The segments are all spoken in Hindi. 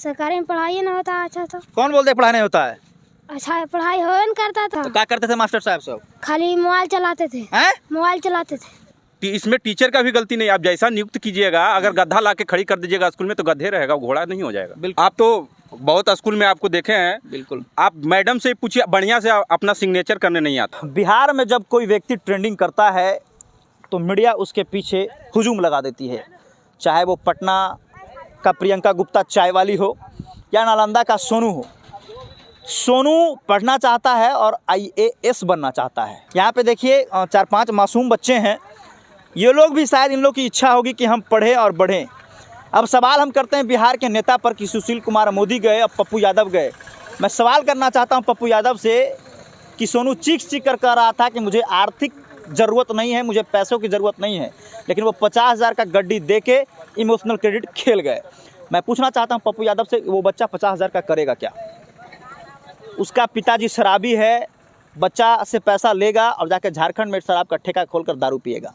सरकारी में पढ़ाई नहीं होता अच्छा तो। कौन बोलते हैं पढ़ाई नहीं होता है? अच्छा पढ़ाई हो नहीं करता था। तो क्या करते थे मास्टर साहब सब? खाली मोबाइल चलाते थे। हैं? मोबाइल चलाते थे। इसमें टीचर का भी गलती नहीं। आप जैसा नियुक्त कीजिएगा, अगर गधा ला के खड़ी कर दीजिएगा स्कूल में तो गधे रहेगा, घोड़ा नहीं हो जाएगा। आप तो बहुत स्कूल में आपको देखे हैं। बिल्कुल। आप मैडम से पूछिए, बढ़िया से अपना सिग्नेचर करने नहीं आता। बिहार में जब कोई व्यक्ति ट्रेंडिंग करता है तो मीडिया उसके पीछे हुजूम लगा देती है, चाहे वो पटना का प्रियंका गुप्ता चाय वाली हो या नालंदा का सोनू हो। सोनू पढ़ना चाहता है और IAS बनना चाहता है। यहाँ पे देखिए 4-5 मासूम बच्चे हैं। ये लोग भी शायद इन लोग की इच्छा होगी कि हम पढ़ें और बढ़ें। अब सवाल हम करते हैं बिहार के नेता पर कि सुशील कुमार मोदी गए, अब पप्पू यादव गए। मैं सवाल करना चाहता हूँ पप्पू यादव से कि सोनू चीख कर कह रहा था कि मुझे आर्थिक ज़रूरत नहीं है, मुझे पैसों की ज़रूरत नहीं है, लेकिन वो 50,000 का गड्डी दे के इमोशनल क्रेडिट खेल गए। मैं पूछना चाहता हूँ पप्पू यादव से, वो बच्चा 50,000 का करेगा क्या? उसका पिताजी शराबी है, बच्चा से पैसा लेगा और जाकर झारखंड में शराब का ठेका खोलकर दारू पिएगा।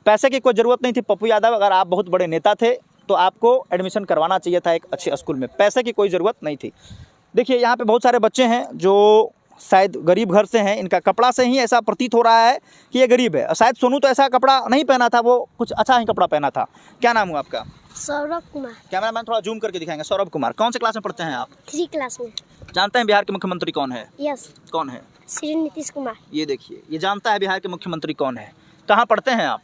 पैसे की कोई ज़रूरत नहीं थी पप्पू यादव। अगर आप बहुत बड़े नेता थे तो आपको एडमिशन करवाना चाहिए था एक अच्छे स्कूल में। पैसे की कोई ज़रूरत नहीं थी। देखिए यहाँ पे बहुत सारे बच्चे हैं जो शायद गरीब घर से हैं। इनका कपड़ा से ही ऐसा प्रतीत हो रहा है कि ये गरीब है। और शायद सोनू तो ऐसा कपड़ा नहीं पहना था, वो कुछ अच्छा ही कपड़ा पहना था। क्या नाम हुआ आपका? सौरभ कुमार। कैमरामैन थोड़ा जूम करके दिखाएंगे। सौरभ कुमार। कौन से क्लास में पढ़ते हैं आप? 3 क्लास में। जानते हैं बिहार के मुख्यमंत्री कौन है? यस। कौन है? श्री नीतीश कुमार। ये देखिए, ये जानता है बिहार के मुख्यमंत्री कौन है। कहाँ पढ़ते हैं आप?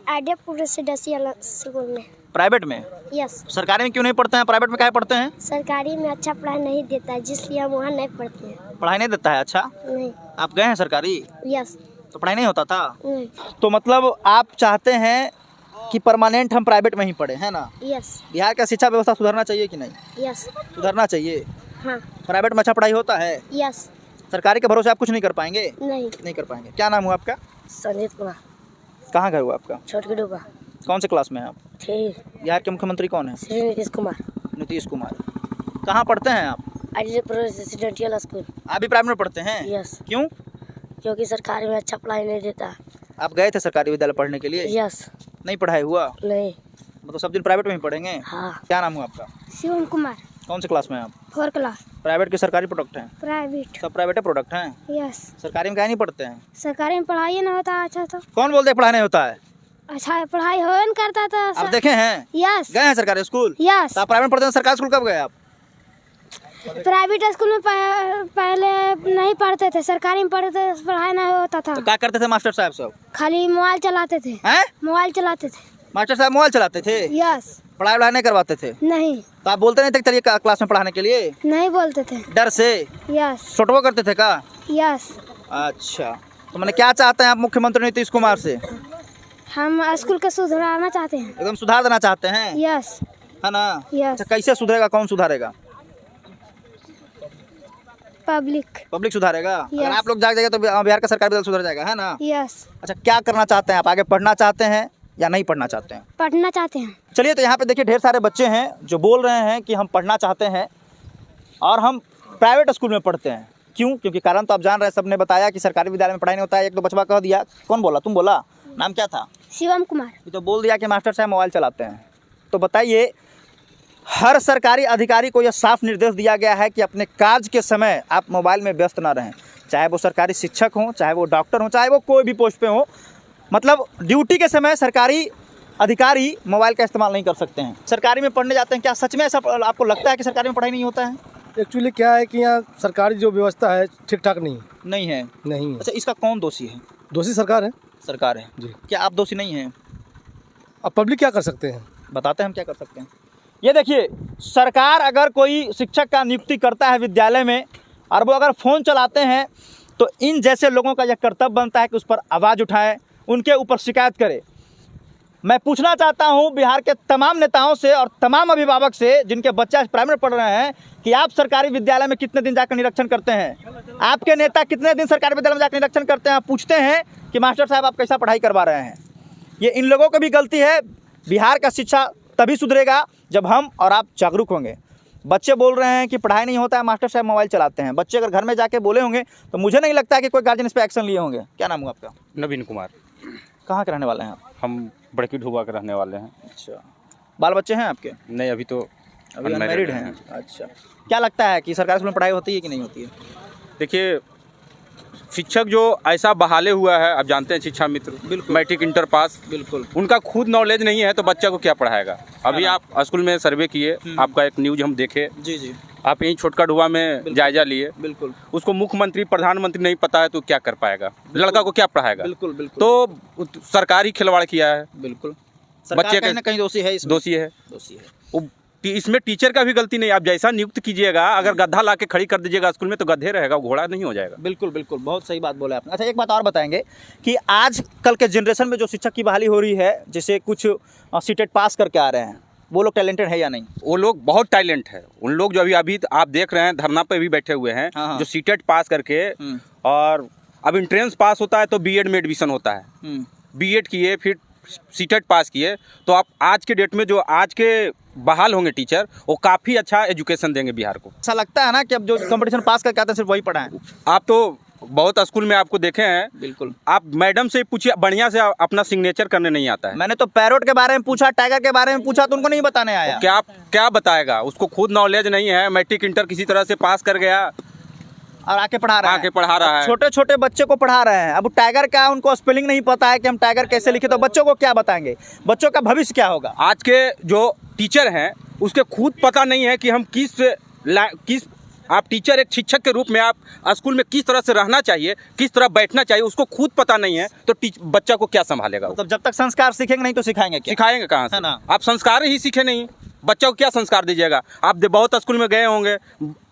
आइडियापुर रेसिडेंशियल स्कूल में। प्राइवेट में? यस। सरकारी में क्यों नहीं पढ़ते हैं, प्राइवेट में काहे पढ़ते हैं? सरकारी में अच्छा पढ़ाई नहीं देता है, जिसलिए हम वहाँ नहीं पढ़ते हैं। पढ़ाई नहीं देता है? अच्छा, नहीं। आप गए हैं सरकारी? यस। तो पढ़ाई नहीं होता था? नहीं। तो मतलब आप चाहते हैं कि परमानेंट हम प्राइवेट में ही पढ़े, है ना? यस। बिहार का शिक्षा व्यवस्था सुधरना चाहिए कि नहीं? यस। सुधरना चाहिए। हाँ। प्राइवेट में अच्छा पढ़ाई होता है? यस। सरकारी के भरोसे आप कुछ नहीं कर पाएंगे? नहीं कर पाएंगे। क्या नाम हुआ आपका? संजीत कुमार। कहाँ घर हुआ आपका? छोटकी डूबा। कौन से क्लास में हैं आप? 3। बिहार के मुख्यमंत्री कौन है? श्री नीतीश कुमार। नीतीश कुमार। कहाँ पढ़ते हैं आप? आइडियापुर रेसिडेंशियल स्कूल। आप भी प्राइवेट में पढ़ते हैं? यस। क्यों? क्योंकि सरकारी में अच्छा पढ़ाई नहीं देता। आप गए थे सरकारी विद्यालय पढ़ने के लिए? यस। नहीं पढ़ाई हुआ? नहीं। मतलब सब दिन प्राइवेट में ही पढ़ेंगे? हाँ। क्या नाम हुआ आपका? शिवम कुमार। कौन से क्लास में हैं आप? 4 क्लास। प्राइवेट के सरकारी प्रोडक्ट हैं? प्राइवेट। सब प्राइवेट प्रोडक्ट हैं? यस। सरकारी में काहे नहीं पढ़ते हैं? सरकारी में पढ़ाई नहीं होता अच्छा तो। कौन बोलते हैं पढ़ाई नहीं होता है? अच्छा पढ़ाई हो नहीं करता था। आप देखे हैं? यस। गए हैं सरकारी स्कूल? यस। तो आप प्राइवेट में पढ़ते हैं, सरकारी स्कूल कब गए आप? प्राइवेट स्कूल में पहले नहीं पढ़ते थे, सरकारी में पढ़ते थे, पढ़ाई नहीं होता था। तो क्या करते थे मास्टर साहब सब? खाली मोबाइल चलाते थे। हैं? मोबाइल चलाते थे। मास्टर साहब मोबाइल चलाते थे? यस। पढ़ाई वढ़ाई नहीं करवाते थे? नहीं। तो आप बोलते नहीं थे चलिए क्लास में पढ़ाने के लिए? नहीं बोलते थे। डर से? यस। छोटवा करते थे का? यस। अच्छा, तो मैंने क्या चाहते हैं आप मुख्यमंत्री नीतीश कुमार से? हम स्कूल को सुधारना चाहते हैं। एकदम सुधार देना चाहते हैं? यस। है ना? यस। अच्छा, कैसे सुधरेगा? कौन सुधारेगा? पब्लिक सुधारेगा। अगर आप लोग जाग जाएगा तो बिहार का सरकारी विद्यालय सुधर जाएगा, है ना? यस। अच्छा, क्या करना चाहते हैं आप? आगे पढ़ना चाहते हैं या नहीं पढ़ना चाहते हैं? पढ़ना चाहते हैं। चलिए, तो यहाँ पे देखिए ढेर सारे बच्चे हैं जो बोल रहे हैं कि हम पढ़ना चाहते हैं और हम प्राइवेट स्कूल में पढ़ते हैं। क्यों? क्योंकि कारण तो आप जान रहे हैं, सबने बताया कि सरकारी विद्यालय में पढ़ाई नहीं होता है। एक तो बचवा कह दिया। कौन बोला? तुम बोला? नाम क्या था? शिवम कुमार। ये तो बोल दिया कि मास्टर साहब मोबाइल चलाते हैं। तो बताइए, हर सरकारी अधिकारी को यह साफ निर्देश दिया गया है कि अपने कार्य के समय आप मोबाइल में व्यस्त ना रहें, चाहे वो सरकारी शिक्षक हों, चाहे वो डॉक्टर हों, चाहे वो कोई भी पोस्ट पे हो। मतलब ड्यूटी के समय सरकारी अधिकारी मोबाइल का इस्तेमाल नहीं कर सकते हैं। सरकारी में पढ़ने जाते हैं, क्या सच में ऐसा आपको लगता है कि सरकारी में पढ़ाई नहीं होता है? एक्चुअली क्या है कि यहाँ सरकारी जो व्यवस्था है ठीक ठाक नहीं है। नहीं है। अच्छा, इसका कौन दोषी है? दोषी सरकार है। सरकार है जी। क्या आप दोषी नहीं हैं? अब पब्लिक क्या कर सकते हैं? बताते हैं हम क्या कर सकते हैं। ये देखिए, सरकार अगर कोई शिक्षक का नियुक्ति करता है विद्यालय में और वो अगर फ़ोन चलाते हैं तो इन जैसे लोगों का यह कर्तव्य बनता है कि उस पर आवाज़ उठाएं, उनके ऊपर शिकायत करें। मैं पूछना चाहता हूं बिहार के तमाम नेताओं से और तमाम अभिभावक से जिनके बच्चे प्राइमरी पढ़ रहे हैं कि आप सरकारी विद्यालय में कितने दिन जाकर निरीक्षण करते हैं? आपके नेता कितने दिन सरकारी विद्यालय में जाकर निरीक्षण करते हैं? आप पूछते हैं कि मास्टर साहब आप कैसा पढ़ाई करवा रहे हैं? ये इन लोगों की भी गलती है। बिहार का शिक्षा तभी सुधरेगा जब हम और आप जागरूक होंगे। बच्चे बोल रहे हैं कि पढ़ाई नहीं होता है, मास्टर साहब मोबाइल चलाते हैं। बच्चे अगर घर में जाके बोले होंगे तो मुझे नहीं लगता है कि कोई गार्जियन इस पर एक्शन लिए होंगे। क्या नाम हुआ आपका? नवीन कुमार। कहाँ के रहने वाले हैं आप? हम बड़की ढुबा के रहने वाले हैं। अच्छा, बाल बच्चे हैं आपके? नहीं, अभी तो अभी अनमैरिड हैं। अच्छा, क्या लगता है कि सरकारी स्कूल में पढ़ाई होती है कि नहीं होती है? देखिए, शिक्षक जो ऐसा बहाले हुआ है, आप जानते हैं शिक्षा मित्र, बिल्कुल। मैट्रिक इंटर पास, बिल्कुल। उनका खुद नॉलेज नहीं है तो बच्चा को क्या पढ़ाएगा। अभी आप स्कूल में सर्वे किए, आपका एक न्यूज हम देखे, जी जी, आप यहीं छोटका ढुआ में जायजा लिए, बिल्कुल उसको मुख्यमंत्री प्रधानमंत्री नहीं पता है तो क्या कर पाएगा, लड़का को क्या पढ़ाएगा। बिल्कुल बिल्कुल। तो सरकारी खिलवाड़ किया है, बिल्कुल, बच्चे सरकार कहीं ना कहीं दोषी है, इसमें दोषी है। दोषी है। इसमें टीचर का भी गलती नहीं। आप जैसा नियुक्त कीजिएगा, अगर गधा ला के खड़ी कर दीजिएगा स्कूल में तो गधे रहेगा, घोड़ा नहीं हो जाएगा। बिल्कुल बिल्कुल, बहुत सही बात बोले आपने। अच्छा, एक बात और बताएंगे कि आज कल के जनरेशन में जो शिक्षक की बहाली हो रही है, जैसे कुछ सीटेट पास करके आ रहे हैं, वो लोग टैलेंटेड है या नहीं? वो लोग बहुत टैलेंट है। उन लोग जो अभी आप देख रहे हैं धरना पे भी बैठे हुए हैं, हाँ। जो सीटेट पास करके और अब एंट्रेंस पास होता है तो बीएड में एडमिशन होता है, बीएड किए फिर सीटेट पास किए, तो आप आज के डेट में जो आज के बहाल होंगे टीचर, वो काफ़ी अच्छा एजुकेशन देंगे बिहार को। ऐसा लगता है ना कि अब जो कंपटीशन पास करके आते हैं सिर्फ वही पढ़ाएं? आप तो बहुत स्कूल में आपको देखे हैं, बिल्कुल। आप मैडम से पूछिए, बढ़िया से अपना सिग्नेचर करने नहीं आता है। मैंने तो पैरोट के बारे में पूछा, टाइगर के बारे में पूछा, तो उनको नहीं बताने आया। क्या बताएगा, उसको खुद नॉलेज नहीं है। मैट्रिक इंटर किसी तरह से पास कर गया और आके पढ़ा रहा है। छोटे छोटे बच्चे को पढ़ा रहे हैं। अब टाइगर का उनको स्पेलिंग नहीं पता है कि हम टाइगर कैसे लिखे, तो बच्चों को क्या बताएंगे? बच्चों का भविष्य क्या होगा? आज के जो टीचर हैं उसके खुद पता नहीं है कि हम किस आप टीचर, एक शिक्षक के रूप में आप स्कूल में किस तरह से रहना चाहिए, किस तरह बैठना चाहिए, उसको खुद पता नहीं है तो बच्चा को क्या संभालेगा? मतलब जब तक संस्कार सीखेंगे नहीं तो सिखाएंगे क्या? सिखाएंगे कहाँ से? है ना? आप संस्कार ही सीखे नहीं, बच्चा को क्या संस्कार दीजिएगा? आप बहुत स्कूल में गए होंगे,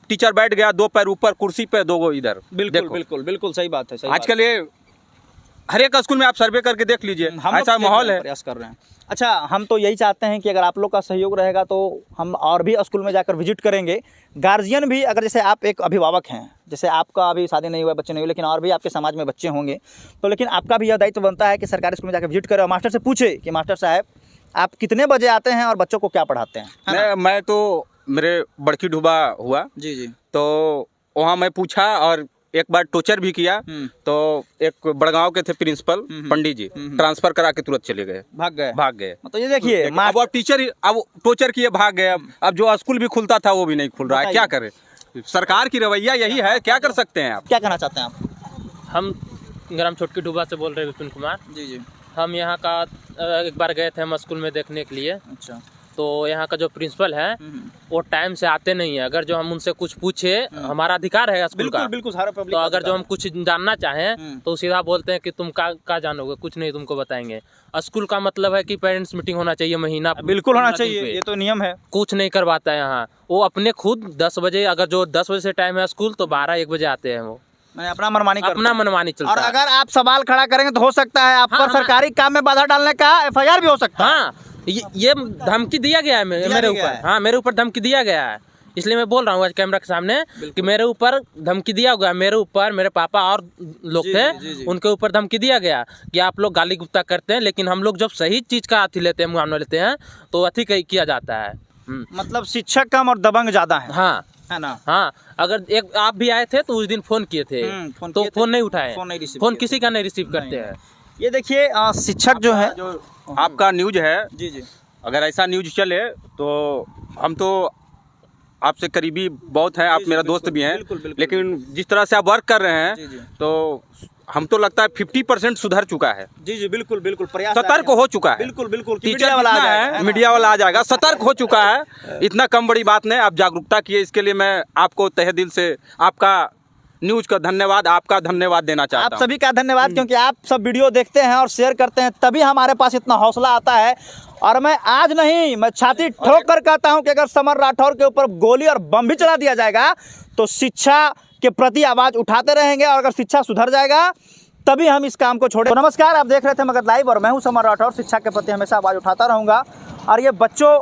टीचर बैठ गया, 2 पैर ऊपर कुर्सी पे, 2 इधर। बिल्कुल बिल्कुल बिल्कुल, सही बात है। आजकल ये हर एक स्कूल में आप सर्वे करके देख लीजिए, ऐसा माहौल है। प्रयास कर रहे हैं। अच्छा, हम तो यही चाहते हैं कि अगर आप लोग का सहयोग रहेगा तो हम और भी स्कूल में जाकर विजिट करेंगे। गार्जियन भी, अगर जैसे आप एक अभिभावक हैं, जैसे आपका अभी शादी नहीं हुआ, बच्चे नहीं हुए, लेकिन और भी आपके समाज में बच्चे होंगे, तो लेकिन आपका भी यह दायित्व बनता है कि सरकारी स्कूल में जाकर विजिट करें और मास्टर से पूछे कि मास्टर साहब आप कितने बजे आते हैं और बच्चों को क्या पढ़ाते हैं। मैं तो मेरे बड़की ढुबा हुआ जी जी, तो वहाँ मैं पूछा और एक बार टोचर भी किया, तो एक बड़गांव के थे प्रिंसिपल पंडित जी, ट्रांसफर करा के तुरंत चले गए, भाग गए। तो ये देखिए, अब टीचर अब टोचर किए भाग गए। अब जो स्कूल भी खुलता था वो भी नहीं खुल रहा है, क्या करे? सरकार की रवैया यही है, क्या कर सकते हैं आप? क्या कहना चाहते हैं आप? हम ग्राम छोटकी डुबा से बोल रहे हैं, विपिन कुमार जी जी। हम यहाँ का एक बार गए थे हम स्कूल में देखने के लिए। अच्छा। तो यहाँ का जो प्रिंसिपल है वो टाइम से आते नहीं है। अगर जो हम उनसे कुछ पूछे, हमारा अधिकार है स्कूल का, बिल्कुल सारा पब्लिक, तो अगर जो हम कुछ जानना चाहें तो सीधा बोलते हैं कि तुम का जानोगे, कुछ नहीं तुमको बताएंगे। स्कूल का मतलब है कि पेरेंट्स मीटिंग होना चाहिए महीना, बिल्कुल होना चाहिए, ये तो नियम है। कुछ नहीं करवाता है यहाँ। वो अपने खुद 10 बजे, अगर जो 10 बजे से टाइम है स्कूल, तो 12-1 बजे आते हैं। वो अपना मनमानी चलता और है। अगर आप सवाल खड़ा करेंगे तो हो सकता है आप पर सरकारी काम में बाधा डालने का FIR भी हो सकता है। हाँ, ये धमकी दिया गया है मेरे ऊपर। हाँ, मेरे ऊपर धमकी दिया गया है, इसलिए मैं बोल रहा हूँ आज कैमरा के सामने कि मेरे ऊपर धमकी दिया गया। मेरे ऊपर, मेरे पापा और लोग थे, उनके ऊपर धमकी दिया गया कि आप लोग गाली गुप्ता करते हैं, लेकिन हम लोग जब सही चीज का अथी लेते हैं, मामला लेते हैं, तो अथी किया जाता है। मतलब शिक्षक कम और दबंग ज्यादा है। हाँ, है ना? हाँ, अगर एक आप भी आए थे तो उस दिन फोन किए थे, तो फोन नहीं उठाए, फोन किसी का नहीं रिसीव करते हैं। ये देखिए, शिक्षक जो है, आपका न्यूज है, जी जी, अगर ऐसा न्यूज चले तो हम तो आपसे करीबी बहुत हैं, आप मेरा दोस्त भी हैं, लेकिन जिस तरह से आप वर्क कर रहे हैं तो हम तो लगता है 50% सुधर चुका है। जी जी, बिल्कुल बिल्कुल, प्रयास सतर्क हो चुका है। बिल्कुल बिल्कुल, टीचर वाला है, मीडिया वाला आ जाएगा, सतर्क हो चुका है। इतना कम बड़ी बात नहीं, आप जागरूकता किए, इसके लिए मैं आपको तहे दिल से आपका न्यूज का धन्यवाद, आपका धन्यवाद देना चाहता हूं। आप सभी का धन्यवाद, क्योंकि आप सब वीडियो देखते हैं और शेयर करते हैं, तभी हमारे पास इतना हौसला आता है। और मैं आज नहीं, मैं छाती ठोक कर कहता हूं कि अगर समर राठौर के ऊपर गोली और बम भी चला दिया जाएगा तो शिक्षा के प्रति आवाज उठाते रहेंगे, और अगर शिक्षा सुधर जाएगा तभी हम इस काम को छोड़े। तो नमस्कार, आप देख रहे थे मगध लाइव और मैं हूं समर राठौर। शिक्षा के प्रति हमेशा आवाज़ उठाता रहूँगा और ये बच्चों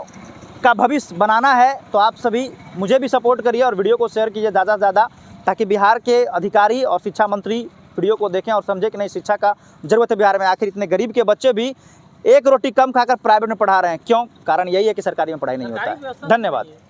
का भविष्य बनाना है, तो आप सभी मुझे भी सपोर्ट करिए और वीडियो को शेयर कीजिए ज़्यादा से ज़्यादा, ताकि बिहार के अधिकारी और शिक्षा मंत्री वीडियो को देखें और समझें कि नहीं, शिक्षा का ज़रूरत है बिहार में। आखिर इतने गरीब के बच्चे भी एक रोटी कम खाकर प्राइवेट में पढ़ा रहे हैं, क्यों? कारण यही है कि सरकारी में पढ़ाई नहीं होता है। धन्यवाद।